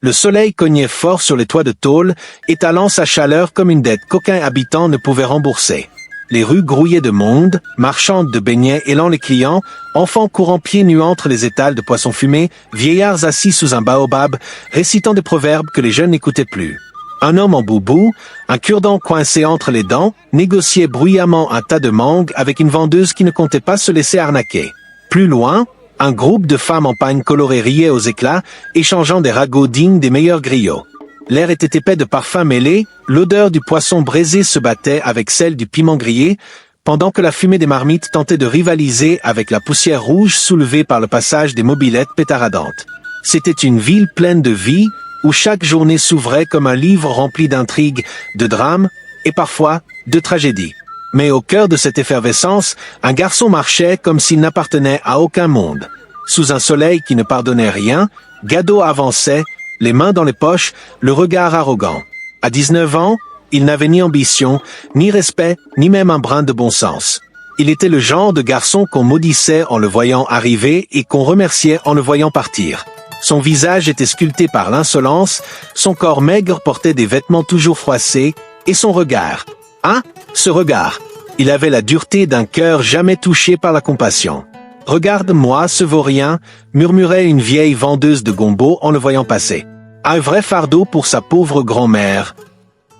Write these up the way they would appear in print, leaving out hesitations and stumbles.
Le soleil cognait fort sur les toits de tôle, étalant sa chaleur comme une dette qu'aucun habitant ne pouvait rembourser. Les rues grouillaient de monde, marchandes de beignets élant les clients, enfants courant pieds nus entre les étals de poissons fumés, vieillards assis sous un baobab, récitant des proverbes que les jeunes n'écoutaient plus. Un homme en boubou, un cure-dent coincé entre les dents, négociait bruyamment un tas de mangues avec une vendeuse qui ne comptait pas se laisser arnaquer. Plus loin, un groupe de femmes en pagne colorée riait aux éclats, échangeant des ragots dignes des meilleurs griots. L'air était épais de parfums mêlés, l'odeur du poisson braisé se battait avec celle du piment grillé, pendant que la fumée des marmites tentait de rivaliser avec la poussière rouge soulevée par le passage des mobylettes pétaradantes. C'était une ville pleine de vie, où chaque journée s'ouvrait comme un livre rempli d'intrigues, de drames, et parfois, de tragédies. Mais au cœur de cette effervescence, un garçon marchait comme s'il n'appartenait à aucun monde. Sous un soleil qui ne pardonnait rien, Gado avançait, les mains dans les poches, le regard arrogant. À 19 ans, il n'avait ni ambition, ni respect, ni même un brin de bon sens. Il était le genre de garçon qu'on maudissait en le voyant arriver et qu'on remerciait en le voyant partir. Son visage était sculpté par l'insolence, son corps maigre portait des vêtements toujours froissés, et son regard. Ah, ce regard! Il avait la dureté d'un cœur jamais touché par la compassion. « Regarde-moi, ce vaurien !» murmurait une vieille vendeuse de gombo en le voyant passer. « Un vrai fardeau pour sa pauvre grand-mère !»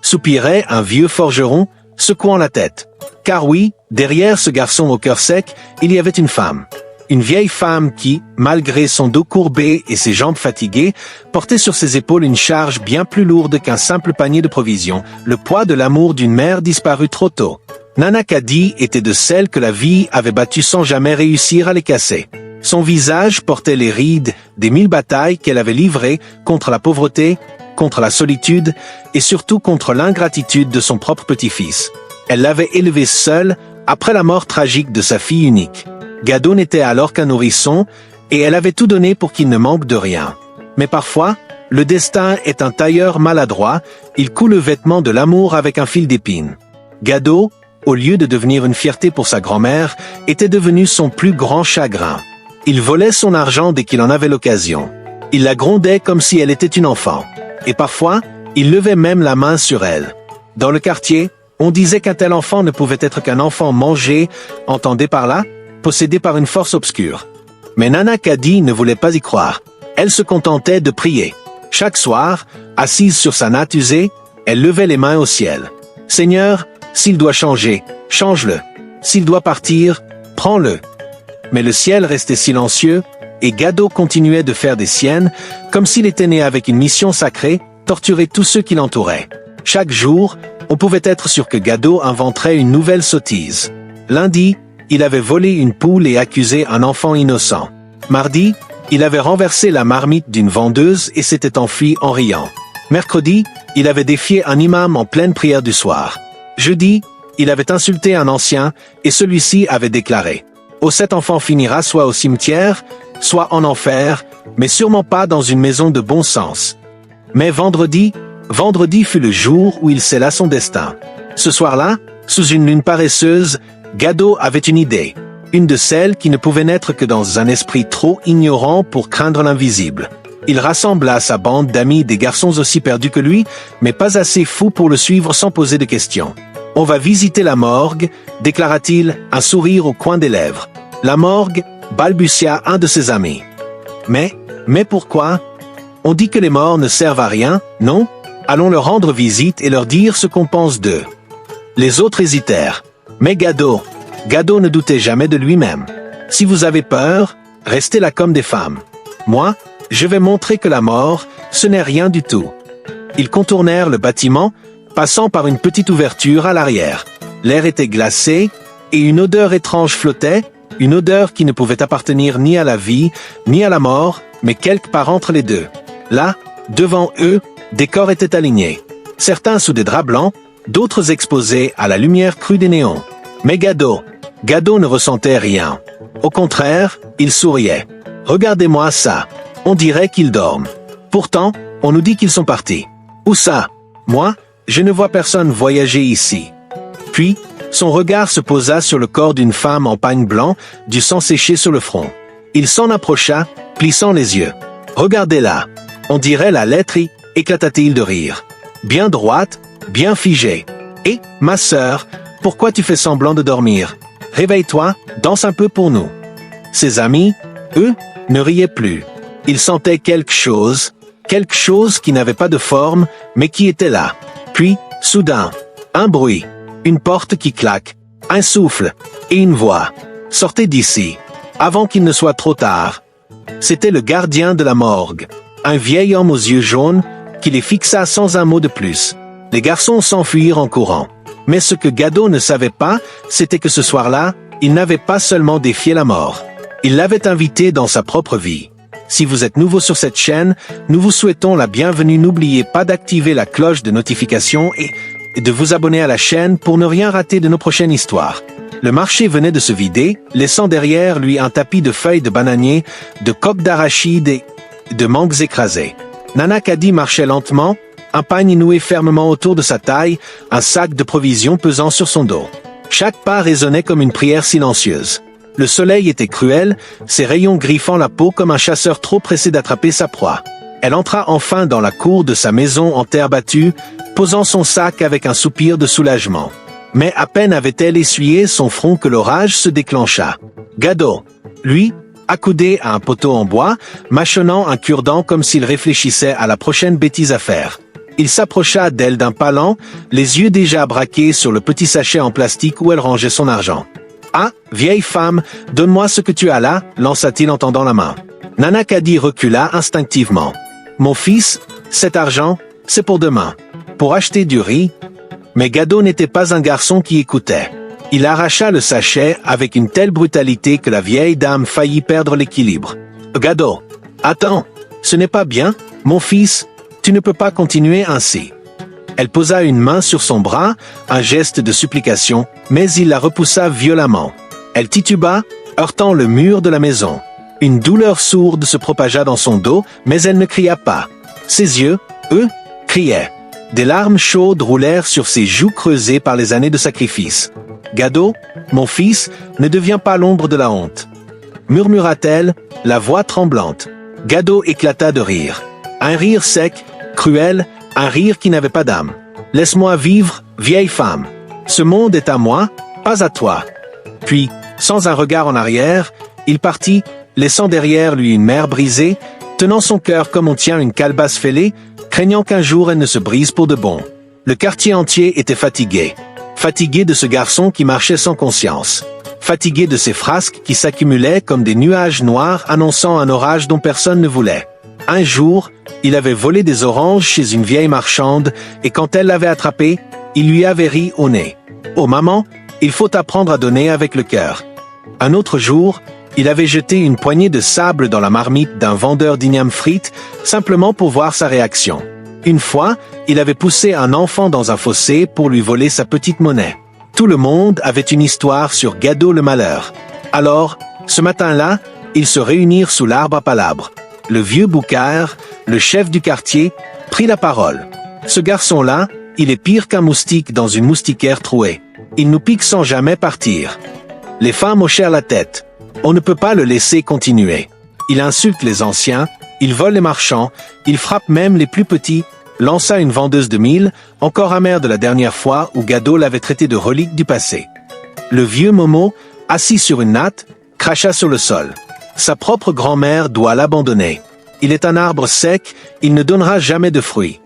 soupirait un vieux forgeron, secouant la tête. Car oui, derrière ce garçon au cœur sec, il y avait une femme. Une vieille femme qui, malgré son dos courbé et ses jambes fatiguées, portait sur ses épaules une charge bien plus lourde qu'un simple panier de provisions, le poids de l'amour d'une mère disparue trop tôt. Nana Kadi était de celles que la vie avait battues sans jamais réussir à les casser. Son visage portait les rides des 1000 batailles qu'elle avait livrées contre la pauvreté, contre la solitude et surtout contre l'ingratitude de son propre petit-fils. Elle l'avait élevé seule après la mort tragique de sa fille unique. Gado n'était alors qu'un nourrisson, et elle avait tout donné pour qu'il ne manque de rien. Mais parfois, le destin est un tailleur maladroit, il coud le vêtement de l'amour avec un fil d'épines. Gado, au lieu de devenir une fierté pour sa grand-mère, était devenu son plus grand chagrin. Il volait son argent dès qu'il en avait l'occasion. Il la grondait comme si elle était une enfant. Et parfois, il levait même la main sur elle. Dans le quartier, on disait qu'un tel enfant ne pouvait être qu'un enfant mangé, entendez par là, possédé par une force obscure. Mais Nana Kadi ne voulait pas y croire. Elle se contentait de prier. Chaque soir, assise sur sa natte usée, elle levait les mains au ciel. « Seigneur, s'il doit changer, change-le. S'il doit partir, prends-le. » Mais le ciel restait silencieux, et Gado continuait de faire des siennes, comme s'il était né avec une mission sacrée, torturer tous ceux qui l'entouraient. Chaque jour, on pouvait être sûr que Gado inventerait une nouvelle sottise. Lundi, il avait volé une poule et accusé un enfant innocent. Mardi, il avait renversé la marmite d'une vendeuse et s'était enfui en riant. Mercredi, il avait défié un imam en pleine prière du soir. Jeudi, il avait insulté un ancien et celui-ci avait déclaré « Oh, cet enfant finira soit au cimetière, soit en enfer, mais sûrement pas dans une maison de bon sens. » Mais vendredi fut le jour où il scella son destin. Ce soir-là, sous une lune paresseuse, Gado avait une idée, une de celles qui ne pouvait naître que dans un esprit trop ignorant pour craindre l'invisible. Il rassembla sa bande d'amis des garçons aussi perdus que lui, mais pas assez fous pour le suivre sans poser de questions. « On va visiter la morgue », déclara-t-il, un sourire au coin des lèvres. « La morgue », balbutia un de ses amis. « Mais pourquoi ? On dit que les morts ne servent à rien, non ? Allons leur rendre visite et leur dire ce qu'on pense d'eux. » Les autres hésitèrent. Mais Gado ne doutait jamais de lui-même. Si vous avez peur, restez là comme des femmes. Moi, je vais montrer que la mort, ce n'est rien du tout. Ils contournèrent le bâtiment, passant par une petite ouverture à l'arrière. L'air était glacé, et une odeur étrange flottait, une odeur qui ne pouvait appartenir ni à la vie, ni à la mort, mais quelque part entre les deux. Là, devant eux, des corps étaient alignés. Certains sous des draps blancs, d'autres exposés à la lumière crue des néons. Mais Gado ne ressentait rien. Au contraire, il souriait. « Regardez-moi ça. On dirait qu'ils dorment. Pourtant, on nous dit qu'ils sont partis. Où ça? Moi, je ne vois personne voyager ici. » Puis, son regard se posa sur le corps d'une femme en pagne blanc, du sang séché sur le front. Il s'en approcha, plissant les yeux. « Regardez-la. On dirait la lettre I, éclata-t-il de rire. Bien droite, bien figée. Et, ma sœur, pourquoi tu fais semblant de dormir? Réveille-toi, danse un peu pour nous. Ses amis, eux, ne riaient plus. Ils sentaient quelque chose qui n'avait pas de forme, mais qui était là. Puis, soudain, un bruit, une porte qui claque, un souffle, et une voix. Sortez d'ici, avant qu'il ne soit trop tard. C'était le gardien de la morgue, un vieil homme aux yeux jaunes, qui les fixa sans un mot de plus. Les garçons s'enfuirent en courant. Mais ce que Gadot ne savait pas, c'était que ce soir-là, il n'avait pas seulement défié la mort. Il l'avait invité dans sa propre vie. Si vous êtes nouveau sur cette chaîne, nous vous souhaitons la bienvenue. N'oubliez pas d'activer la cloche de notification et de vous abonner à la chaîne pour ne rien rater de nos prochaines histoires. Le marché venait de se vider, laissant derrière lui un tapis de feuilles de bananier, de coques d'arachide et de mangues écrasées. Nana Kadi marchait lentement, un pagne noué fermement autour de sa taille, un sac de provisions pesant sur son dos. Chaque pas résonnait comme une prière silencieuse. Le soleil était cruel, ses rayons griffant la peau comme un chasseur trop pressé d'attraper sa proie. Elle entra enfin dans la cour de sa maison en terre battue, posant son sac avec un soupir de soulagement. Mais à peine avait-elle essuyé son front que l'orage se déclencha. Gadot, lui, accoudé à un poteau en bois, mâchonnant un cure-dent comme s'il réfléchissait à la prochaine bêtise à faire. Il s'approcha d'elle d'un pas lent, les yeux déjà braqués sur le petit sachet en plastique où elle rangeait son argent. « Ah, vieille femme, donne-moi ce que tu as là » lança-t-il en tendant la main. Nana Kadi recula instinctivement. « Mon fils, cet argent, c'est pour demain. Pour acheter du riz. » Mais Gadot n'était pas un garçon qui écoutait. Il arracha le sachet avec une telle brutalité que la vieille dame faillit perdre l'équilibre. « Gadot, attends, ce n'est pas bien, mon fils. Tu ne peux pas continuer ainsi. » Elle posa une main sur son bras, un geste de supplication, mais il la repoussa violemment. Elle tituba, heurtant le mur de la maison. Une douleur sourde se propagea dans son dos, mais elle ne cria pas. Ses yeux, eux, criaient. Des larmes chaudes roulèrent sur ses joues creusées par les années de sacrifice. « Gadot, mon fils, ne deviens pas l'ombre de la honte. » murmura-t-elle, la voix tremblante. Gadot éclata de rire. Un rire sec, cruel, un rire qui n'avait pas d'âme. « Laisse-moi vivre, vieille femme. Ce monde est à moi, pas à toi. » Puis, sans un regard en arrière, il partit, laissant derrière lui une mer brisée, tenant son cœur comme on tient une calebasse fêlée, craignant qu'un jour elle ne se brise pour de bon. Le quartier entier était fatigué. Fatigué de ce garçon qui marchait sans conscience. Fatigué de ces frasques qui s'accumulaient comme des nuages noirs annonçant un orage dont personne ne voulait. Un jour, il avait volé des oranges chez une vieille marchande, et quand elle l'avait attrapé, il lui avait ri au nez. « Oh maman, il faut apprendre à donner avec le cœur. » Un autre jour, il avait jeté une poignée de sable dans la marmite d'un vendeur d'igname frites, simplement pour voir sa réaction. Une fois, il avait poussé un enfant dans un fossé pour lui voler sa petite monnaie. Tout le monde avait une histoire sur Gadot le malheur. Alors, ce matin-là, ils se réunirent sous l'arbre à palabres. Le vieux Boucard, le chef du quartier, prit la parole. « Ce garçon-là, il est pire qu'un moustique dans une moustiquaire trouée. Il nous pique sans jamais partir. » Les femmes hochèrent la tête. On ne peut pas le laisser continuer. Il insulte les anciens, il vole les marchands, il frappe même les plus petits, lança une vendeuse de mille, encore amère de la dernière fois où Gadot l'avait traité de relique du passé. Le vieux Momo, assis sur une natte, cracha sur le sol. Sa propre grand-mère doit l'abandonner. Il est un arbre sec, il ne donnera jamais de fruits.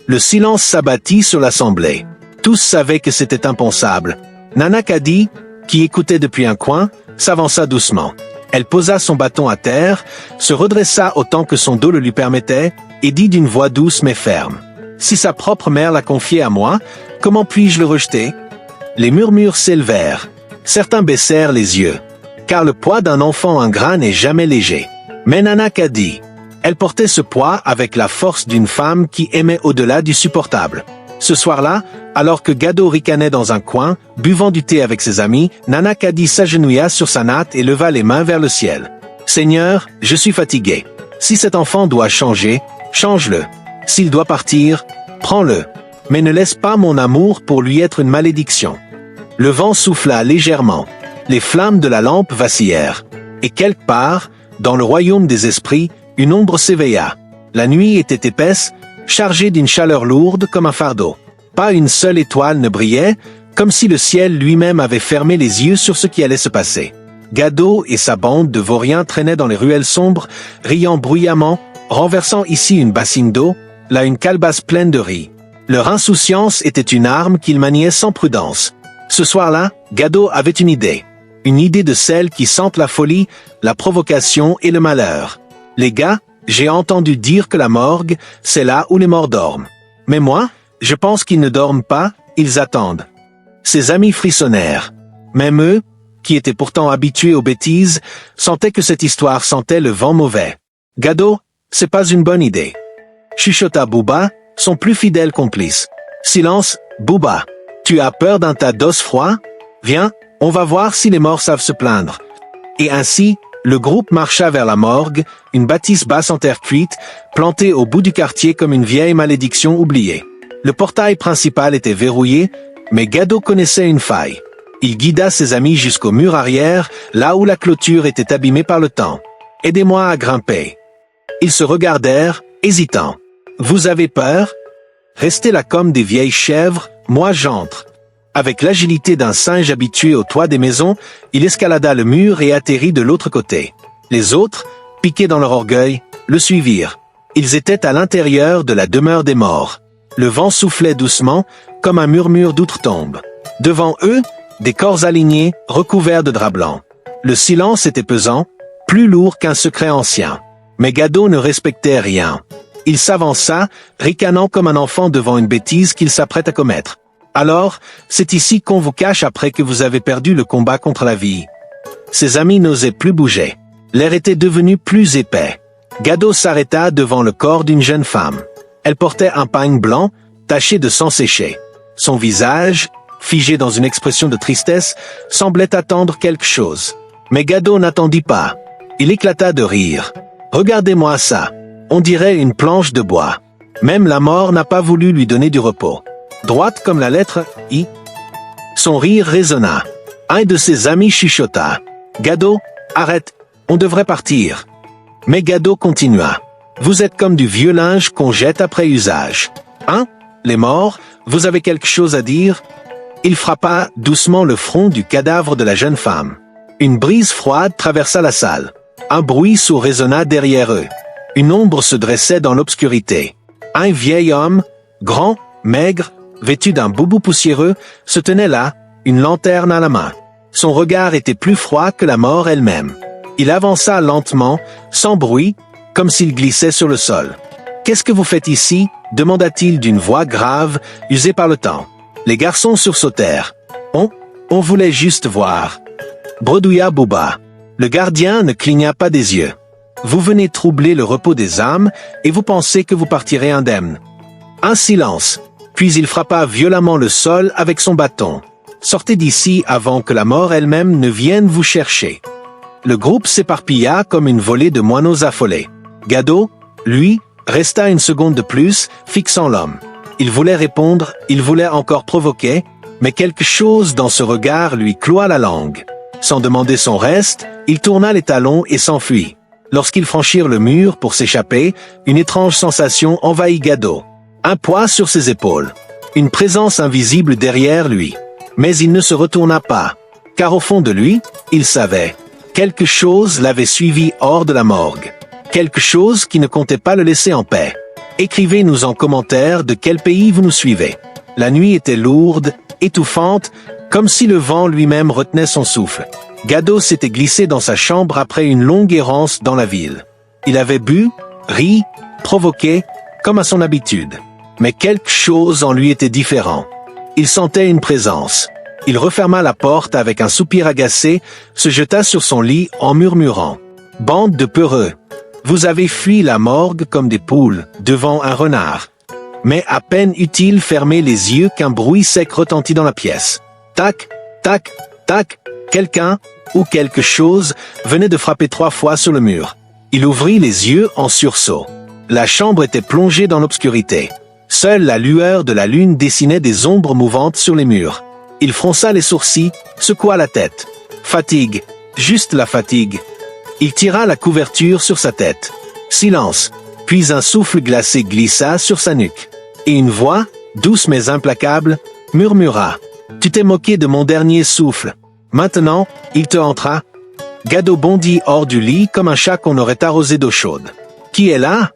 Le silence s'abattit sur l'assemblée. Tous savaient que c'était impensable. Nana Kadi, qui écoutait depuis un coin, s'avança doucement. Elle posa son bâton à terre, se redressa autant que son dos le lui permettait, et dit d'une voix douce mais ferme. « Si sa propre mère l'a confié à moi, comment puis-je le rejeter ?» Les murmures s'élevèrent. Certains baissèrent les yeux. Car le poids d'un enfant ingrat n'est jamais léger. Mais Nana Kadi, elle portait ce poids avec la force d'une femme qui aimait au-delà du supportable. Ce soir-là, alors que Gadot ricanait dans un coin, buvant du thé avec ses amis, Nana Kadi s'agenouilla sur sa natte et leva les mains vers le ciel. « Seigneur, je suis fatigué. Si cet enfant doit changer, change-le. S'il doit partir, prends-le. Mais ne laisse pas mon amour pour lui être une malédiction. » Le vent souffla légèrement. Les flammes de la lampe vacillèrent. Et quelque part, dans le royaume des esprits, une ombre s'éveilla. La nuit était épaisse, chargée d'une chaleur lourde comme un fardeau. Pas une seule étoile ne brillait, comme si le ciel lui-même avait fermé les yeux sur ce qui allait se passer. Gado et sa bande de vauriens traînaient dans les ruelles sombres, riant bruyamment, renversant ici une bassine d'eau, là une calebasse pleine de riz. Leur insouciance était une arme qu'ils maniaient sans prudence. Ce soir-là, Gado avait une idée. Une idée de celle qui sente la folie, la provocation et le malheur. Les gars, j'ai entendu dire que la morgue, c'est là où les morts dorment. Mais moi, je pense qu'ils ne dorment pas, ils attendent. Ses amis frissonnèrent. Même eux, qui étaient pourtant habitués aux bêtises, sentaient que cette histoire sentait le vent mauvais. Gado, c'est pas une bonne idée. Chuchota Booba, son plus fidèle complice. Silence, Booba. Tu as peur d'un tas d'os froids? Viens, on va voir si les morts savent se plaindre. Et ainsi, le groupe marcha vers la morgue, une bâtisse basse en terre cuite, plantée au bout du quartier comme une vieille malédiction oubliée. Le portail principal était verrouillé, mais Gado connaissait une faille. Il guida ses amis jusqu'au mur arrière, là où la clôture était abîmée par le temps. « Aidez-moi à grimper. » Ils se regardèrent, hésitants. « Vous avez peur? Restez là comme des vieilles chèvres, moi j'entre. » Avec l'agilité d'un singe habitué au toit des maisons, il escalada le mur et atterrit de l'autre côté. Les autres, piqués dans leur orgueil, le suivirent. Ils étaient à l'intérieur de la demeure des morts. Le vent soufflait doucement, comme un murmure d'outre-tombe. Devant eux, des corps alignés, recouverts de draps blancs. Le silence était pesant, plus lourd qu'un secret ancien. Mais Gado ne respectait rien. Il s'avança, ricanant comme un enfant devant une bêtise qu'il s'apprête à commettre. « Alors, c'est ici qu'on vous cache après que vous avez perdu le combat contre la vie. » Ses amis n'osaient plus bouger. L'air était devenu plus épais. Gado s'arrêta devant le corps d'une jeune femme. Elle portait un pagne blanc, taché de sang séché. Son visage, figé dans une expression de tristesse, semblait attendre quelque chose. Mais Gado n'attendit pas. Il éclata de rire. « Regardez-moi ça. On dirait une planche de bois. » Même la mort n'a pas voulu lui donner du repos. Droite comme la lettre I. Son rire résonna. Un de ses amis chuchota. « Gado, arrête, on devrait partir. » Mais Gado continua. « Vous êtes comme du vieux linge qu'on jette après usage. Hein? Les morts, vous avez quelque chose à dire? » Il frappa doucement le front du cadavre de la jeune femme. Une brise froide traversa la salle. Un bruit sourd résonna derrière eux. Une ombre se dressait dans l'obscurité. Un vieil homme, grand, maigre, vêtu d'un boubou poussiéreux, se tenait là, une lanterne à la main. Son regard était plus froid que la mort elle-même. Il avança lentement, sans bruit, comme s'il glissait sur le sol. « Qu'est-ce que vous faites ici ?» demanda-t-il d'une voix grave, usée par le temps. Les garçons sursautèrent. « On voulait juste voir. » Bredouilla Booba. Le gardien ne cligna pas des yeux. « Vous venez troubler le repos des âmes, et vous pensez que vous partirez indemne. » Un silence. Puis il frappa violemment le sol avec son bâton. « Sortez d'ici avant que la mort elle-même ne vienne vous chercher. » Le groupe s'éparpilla comme une volée de moineaux affolés. Gado, lui, resta une seconde de plus, fixant l'homme. Il voulait répondre, il voulait encore provoquer, mais quelque chose dans ce regard lui cloua la langue. Sans demander son reste, il tourna les talons et s'enfuit. Lorsqu'ils franchirent le mur pour s'échapper, une étrange sensation envahit Gado. Un poids sur ses épaules. Une présence invisible derrière lui. Mais il ne se retourna pas. Car au fond de lui, il savait. Quelque chose l'avait suivi hors de la morgue. Quelque chose qui ne comptait pas le laisser en paix. Écrivez-nous en commentaire de quel pays vous nous suivez. La nuit était lourde, étouffante, comme si le vent lui-même retenait son souffle. Gado s'était glissé dans sa chambre après une longue errance dans la ville. Il avait bu, ri, provoqué, comme à son habitude. Mais quelque chose en lui était différent. Il sentait une présence. Il referma la porte avec un soupir agacé, se jeta sur son lit en murmurant. « Bande de peureux! Vous avez fui la morgue comme des poules, devant un renard. » Mais à peine eut-il fermé les yeux qu'un bruit sec retentit dans la pièce. Tac, tac, tac, quelqu'un, ou quelque chose, venait de frapper 3 fois sur le mur. Il ouvrit les yeux en sursaut. La chambre était plongée dans l'obscurité. Seule la lueur de la lune dessinait des ombres mouvantes sur les murs. Il fronça les sourcils, secoua la tête. Fatigue, juste la fatigue. Il tira la couverture sur sa tête. Silence. Puis un souffle glacé glissa sur sa nuque. Et une voix, douce mais implacable, murmura. « Tu t'es moqué de mon dernier souffle. Maintenant, il te hantera. » Gado bondit hors du lit comme un chat qu'on aurait arrosé d'eau chaude. « Qui est là ?»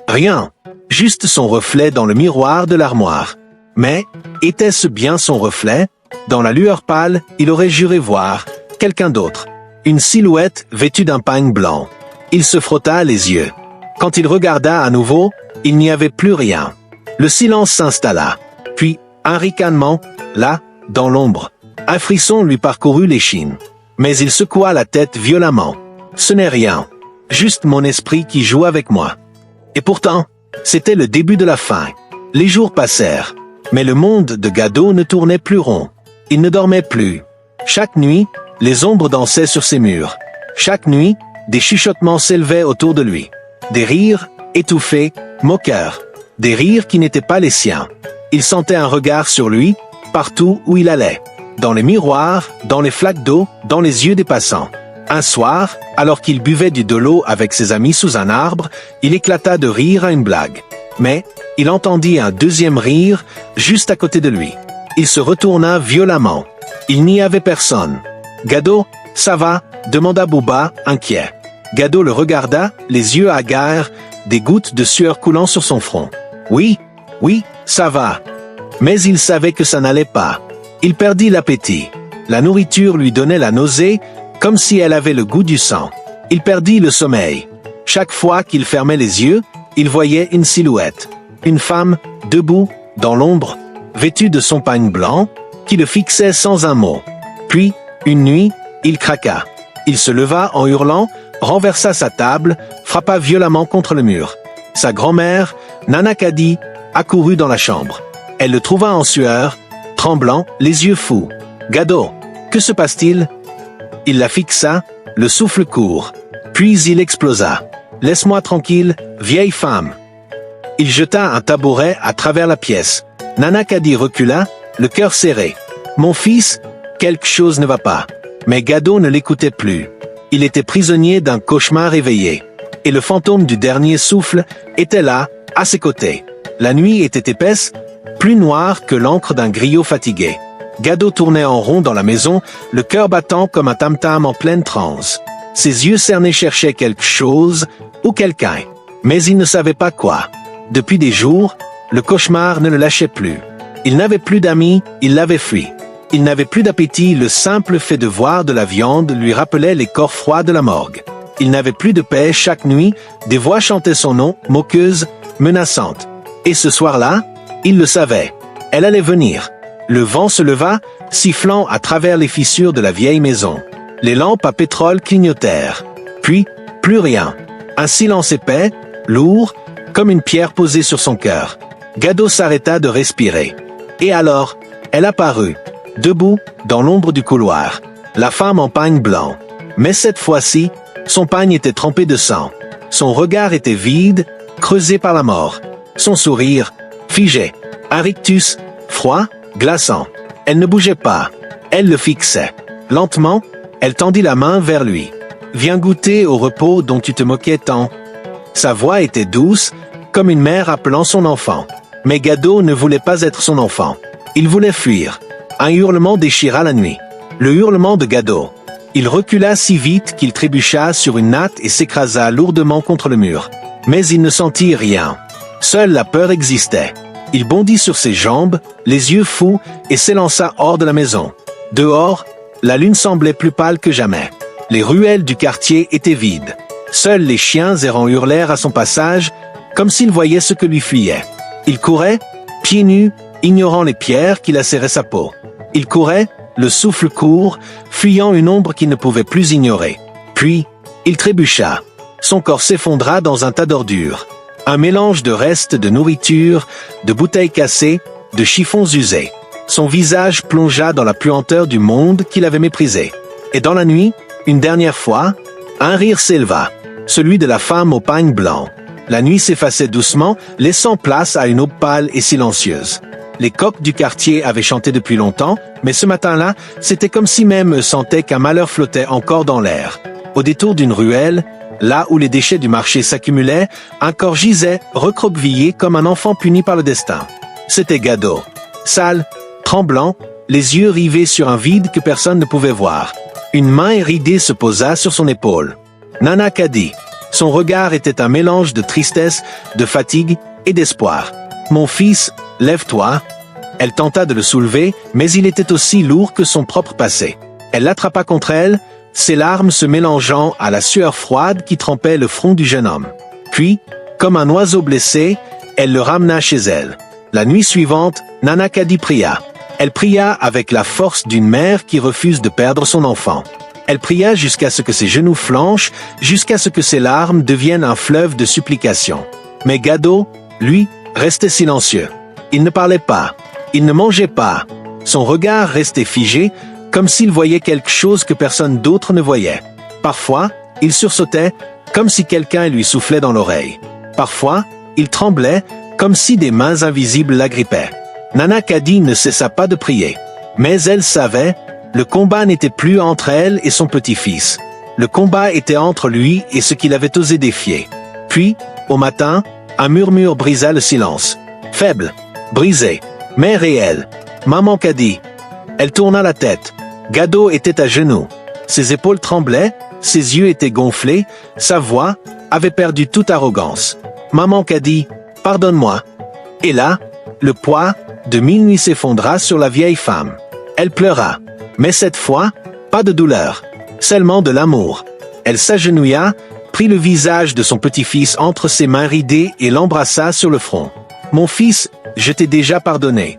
Rien. Juste son reflet dans le miroir de l'armoire. Mais, était-ce bien son reflet? Dans la lueur pâle, il aurait juré voir quelqu'un d'autre. Une silhouette vêtue d'un pagne blanc. Il se frotta les yeux. Quand il regarda à nouveau, il n'y avait plus rien. Le silence s'installa. Puis, un ricanement, là, dans l'ombre. Un frisson lui parcourut l'échine. Mais il secoua la tête violemment. Ce n'est rien. Juste mon esprit qui joue avec moi. Et pourtant, c'était le début de la fin. Les jours passèrent. Mais le monde de Gado ne tournait plus rond. Il ne dormait plus. Chaque nuit, les ombres dansaient sur ses murs. Chaque nuit, des chuchotements s'élevaient autour de lui. Des rires, étouffés, moqueurs. Des rires qui n'étaient pas les siens. Il sentait un regard sur lui, partout où il allait. Dans les miroirs, dans les flaques d'eau, dans les yeux des passants. Un soir, alors qu'il buvait du de l'eau avec ses amis sous un arbre, il éclata de rire à une blague. Mais, il entendit un deuxième rire, juste à côté de lui. Il se retourna violemment. Il n'y avait personne. « Gado, ça va ?» demanda Bouba, inquiet. Gado le regarda, les yeux hagards, des gouttes de sueur coulant sur son front. « Oui, ça va. » Mais il savait que ça n'allait pas. Il perdit l'appétit. La nourriture lui donnait la nausée, comme si elle avait le goût du sang. Il perdit le sommeil. Chaque fois qu'il fermait les yeux, il voyait une silhouette. Une femme, debout, dans l'ombre, vêtue de son pagne blanc, qui le fixait sans un mot. Puis, une nuit, il craqua. Il se leva en hurlant, renversa sa table, frappa violemment contre le mur. Sa grand-mère, Nana Kadi, accourut dans la chambre. Elle le trouva en sueur, tremblant, les yeux fous. « Gado, que se passe-t-il » Il la fixa, le souffle court. Puis il explosa. « Laisse-moi tranquille, vieille femme !» Il jeta un tabouret à travers la pièce. Nana Kadi recula, le cœur serré. « Mon fils, quelque chose ne va pas. » Mais Gado ne l'écoutait plus. Il était prisonnier d'un cauchemar éveillé. Et le fantôme du dernier souffle était là, à ses côtés. La nuit était épaisse, plus noire que l'encre d'un griot fatigué. Gado tournait en rond dans la maison, le cœur battant comme un tam-tam en pleine transe. Ses yeux cernés cherchaient quelque chose, ou quelqu'un. Mais il ne savait pas quoi. Depuis des jours, le cauchemar ne le lâchait plus. Il n'avait plus d'amis, il l'avait fui. Il n'avait plus d'appétit, le simple fait de voir de la viande lui rappelait les corps froids de la morgue. Il n'avait plus de paix, chaque nuit, des voix chantaient son nom, moqueuses, menaçantes. Et ce soir-là, il le savait. Elle allait venir. Le vent se leva, sifflant à travers les fissures de la vieille maison. Les lampes à pétrole clignotèrent. Puis, plus rien. Un silence épais, lourd, comme une pierre posée sur son cœur. Gado s'arrêta de respirer. Et alors, elle apparut, debout, dans l'ombre du couloir. La femme en pagne blanc. Mais cette fois-ci, son pagne était trempé de sang. Son regard était vide, creusé par la mort. Son sourire, figé. Un rictus, froid, glaçant. Elle ne bougeait pas. Elle le fixait. Lentement, elle tendit la main vers lui. « Viens goûter au repos dont tu te moquais tant. » Sa voix était douce, comme une mère appelant son enfant. Mais Gado ne voulait pas être son enfant. Il voulait fuir. Un hurlement déchira la nuit. Le hurlement de Gado. Il recula si vite qu'il trébucha sur une natte et s'écrasa lourdement contre le mur. Mais il ne sentit rien. Seule la peur existait. Il bondit sur ses jambes, les yeux fous, et s'élança hors de la maison. Dehors, la lune semblait plus pâle que jamais. Les ruelles du quartier étaient vides. Seuls les chiens errants hurlèrent à son passage, comme s'ils voyaient ce que lui fuyait. Il courait, pieds nus, ignorant les pierres qui lacéraient sa peau. Il courait, le souffle court, fuyant une ombre qu'il ne pouvait plus ignorer. Puis, il trébucha. Son corps s'effondra dans un tas d'ordures. Un mélange de restes de nourriture, de bouteilles cassées, de chiffons usés. Son visage plongea dans la puanteur du monde qu'il avait méprisé. Et dans la nuit, une dernière fois, un rire s'éleva, celui de la femme au pagne blanc. La nuit s'effaçait doucement, laissant place à une aube pâle et silencieuse. Les coqs du quartier avaient chanté depuis longtemps, mais ce matin-là, c'était comme si même eux sentaient qu'un malheur flottait encore dans l'air. Au détour d'une ruelle, là où les déchets du marché s'accumulaient, un corps gisait, recroquevillé comme un enfant puni par le destin. C'était Gado. Sale, tremblant, les yeux rivés sur un vide que personne ne pouvait voir. Une main éridée se posa sur son épaule. Nana Kadi. Son regard était un mélange de tristesse, de fatigue et d'espoir. « Mon fils, lève-toi » Elle tenta de le soulever, mais il était aussi lourd que son propre passé. Elle l'attrapa contre elle, ses larmes se mélangeant à la sueur froide qui trempait le front du jeune homme. Puis, comme un oiseau blessé, elle le ramena chez elle. La nuit suivante, Nana Kadi pria. Elle pria avec la force d'une mère qui refuse de perdre son enfant. Elle pria jusqu'à ce que ses genoux flanchent, jusqu'à ce que ses larmes deviennent un fleuve de supplications. Mais Gado, lui, restait silencieux. Il ne parlait pas. Il ne mangeait pas. Son regard restait figé, comme s'il voyait quelque chose que personne d'autre ne voyait. Parfois, il sursautait, comme si quelqu'un lui soufflait dans l'oreille. Parfois, il tremblait, comme si des mains invisibles l'agrippaient. Nana Kadi ne cessa pas de prier. Mais elle savait, le combat n'était plus entre elle et son petit-fils. Le combat était entre lui et ce qu'il avait osé défier. Puis, au matin, un murmure brisa le silence. Faible, brisé, mais réel. Maman Kadi. Elle tourna la tête. Gado était à genoux. Ses épaules tremblaient, ses yeux étaient gonflés, sa voix avait perdu toute arrogance. Maman Kadi, pardonne-moi. Et là, le poids de minuit s'effondra sur la vieille femme. Elle pleura. Mais cette fois, pas de douleur, seulement de l'amour. Elle s'agenouilla, prit le visage de son petit-fils entre ses mains ridées et l'embrassa sur le front. « Mon fils, je t'ai déjà pardonné. »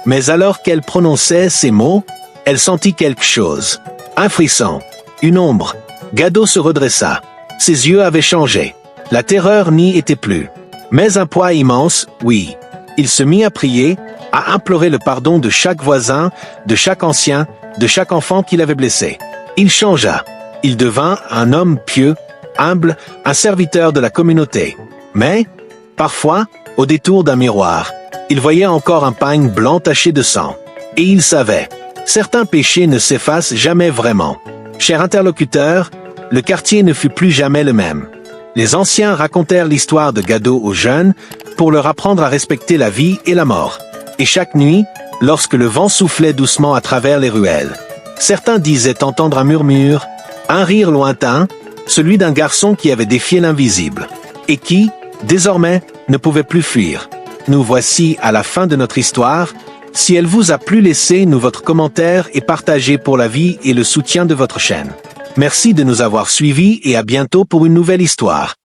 Mais alors qu'elle prononçait ces mots, elle sentit quelque chose. Un frisson, une ombre. Gado se redressa. Ses yeux avaient changé. La terreur n'y était plus. Mais un poids immense, oui. Il se mit à prier, à implorer le pardon de chaque voisin, de chaque ancien, de chaque enfant qu'il avait blessé. Il changea. Il devint un homme pieux, humble, un serviteur de la communauté. Mais, parfois, au détour d'un miroir, il voyait encore un pagne blanc taché de sang. Et il savait, certains péchés ne s'effacent jamais vraiment. Cher interlocuteur, le quartier ne fut plus jamais le même. Les anciens racontèrent l'histoire de Gado aux jeunes pour leur apprendre à respecter la vie et la mort. Et chaque nuit, lorsque le vent soufflait doucement à travers les ruelles, certains disaient entendre un murmure, un rire lointain, celui d'un garçon qui avait défié l'invisible, et qui, désormais, ne pouvait plus fuir. Nous voici à la fin de notre histoire. Si elle vous a plu, laissez-nous votre commentaire et partagez pour la vie et le soutien de votre chaîne. Merci de nous avoir suivis et à bientôt pour une nouvelle histoire.